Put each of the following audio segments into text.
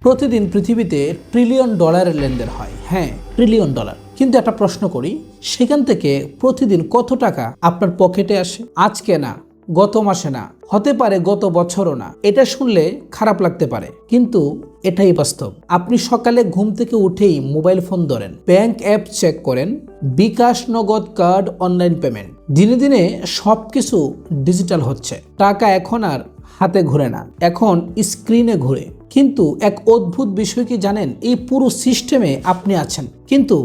প্রতিদিন পৃথিবীতে ট্রিলিয়ন ডলারের লেনদেন হয়। হ্যাঁ, ট্রিলিয়ন ডলার। কিন্তু একটা প্রশ্ন করি, সেখান থেকে প্রতিদিন কত টাকা আপনার পকেটে আসে? আজকে না, গত মাসে না, হতে পারে গত বছরও না। এটা শুনলে খারাপ লাগতে পারে, কিন্তু এটাই বাস্তব। আপনি সকালে ঘুম থেকে উঠেই মোবাইল ফোন ধরেন, ব্যাংক অ্যাপ চেক করেন, বিকাশ, নগদ, কার্ড, অনলাইন পেমেন্ট। দিনে দিনে সবকিছু ডিজিটাল হচ্ছে। টাকা এখন আর হাতে ঘুরে না, এখন স্ক্রিনে ঘুরে। কিন্তু এক অদ্ভুত বিষয় কি জানেন? এই পুরো সিস্টেমে আপনি আছেন, কিন্তু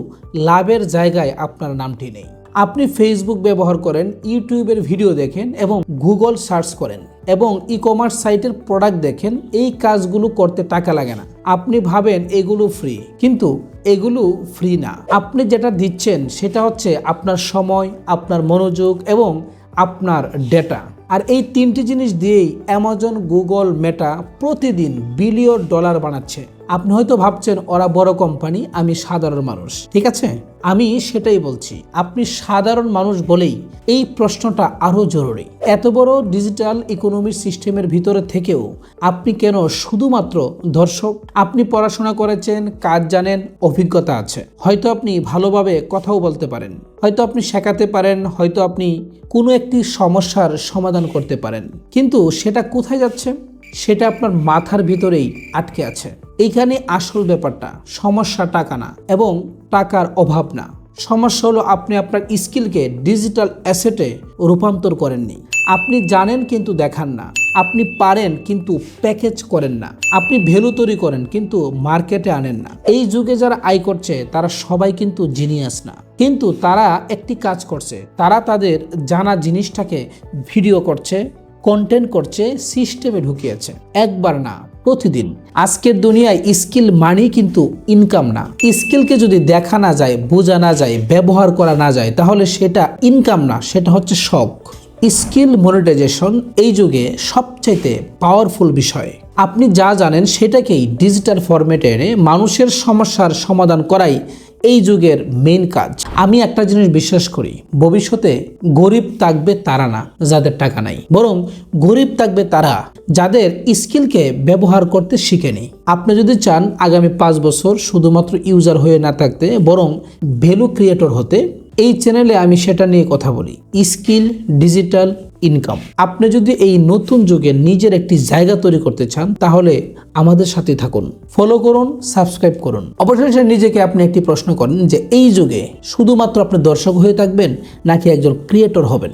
লাভের জায়গায় আপনার নামটি নেই। আপনি ফেসবুক ব্যবহার করেন, ইউটিউবের ভিডিও দেখেন এবং গুগল সার্চ করেন এবং ই কমার্স সাইটের প্রোডাক্ট দেখেন। এই কাজগুলো করতে টাকা লাগে না। আপনি ভাবেন এগুলো ফ্রি, কিন্তু এগুলো ফ্রি না। আপনি যেটা দিচ্ছেন সেটা হচ্ছে আপনার সময়, আপনার মনোযোগ এবং আপনার ডেটা। আর এই তিনটি জিনিস দিয়েই অ্যামাজন, গুগল, মেটা প্রতিদিন বিলিয়ন ডলার বানাচ্ছে। আপনি হয়তো ভাবছেন ওরা বড় কোম্পানি, আমি সাধারণ মানুষ। ঠিক আছে, আমি সেটাই বলছি। আপনি সাধারণ মানুষ বলেই এই প্রশ্নটা আরো জরুরি। এত বড় ডিজিটাল ইকোনমিক সিস্টেমের ভিতরে থেকেও আপনি কেন শুধুমাত্র দর্শক? আপনি পড়াশোনা করেছেন, কাজ জানেন, অভিজ্ঞতা আছে, হয়তো আপনি ভালোভাবে কথাও বলতে পারেন, হয়তো আপনি শেখাতে পারেন, হয়তো আপনি কোনো একটি সমস্যার সমাধান করতে পারেন, কিন্তু সেটা কোথায় যাচ্ছে? সেটা আপনার মাথার ভিতরেই আটকে আছে। এইখানে আসল ব্যাপারটা, সমস্যা টাকা না এবং টাকার অভাব না। সমস্যা হলো আপনি আপনার স্কিলকে ডিজিটাল অ্যাসেটে রূপান্তর করেননি। আপনি জানেন কিন্তু দেখান না। আপনি পারেন কিন্তু প্যাকেজ করেন না। আপনি ভ্যালু তৈরি করেন কিন্তু মার্কেটে আনেন না। এই যুগে যারা আয় করছে তারা সবাই কিন্তু জিনিয়াস না, কিন্তু তারা একটি কাজ করছে। তারা তাদের জানা জিনিসটাকে ভিডিও করছে, কন্টেন্ট করছে, সিস্টেমে ঢুকিয়েছে। একবার না, প্রতিদিন। আজকের দুনিয়ায় স্কিল মানি কিন্তু ইনকাম না। স্কিলকে যদি দেখা না যায়, বোঝা না যায়, ব্যবহার করা না যায়, তাহলে সেটা ইনকাম না, সেটা হচ্ছে শখ। স্কিল মনিটাইজেশন এই যুগে সবচাইতে পাওয়ারফুল বিষয়। আপনি যা জানেন সেটাকেই ডিজিটাল ফরম্যাটে এনে মানুষের সমস্যার সমাধান করাই এই যুগের মেইন কাজ। আমি একটা জিনিস বিশ্বাস করি, ভবিষ্যতে গরিব থাকবে তারা না যাদের টাকা নাই, বরং গরিব থাকবে তারা যাদের স্কিলকে ব্যবহার করতে শিখেনি। আপনি যদি চান আগামী 5 বছর শুধুমাত্র ইউজার হয়ে না থাকতে, বরং ভ্যালু ক্রিয়েটর হতে, এই চ্যানেলে আমি সেটা নিয়ে কথা বলি। Skill, digital income. আপনি যদি এই নতুন যুগে নিজের একটি জায়গা তৈরি করতে চান, তাহলে আমাদের সাথে থাকুন, ফলো করুন, সাবস্ক্রাইব করুন। অবশেষে নিজেকে আপনি একটি প্রশ্ন করেন যে এই যুগে শুধুমাত্র আপনি দর্শক হয়ে থাকবেন নাকি একজন ক্রিয়েটর হবেন?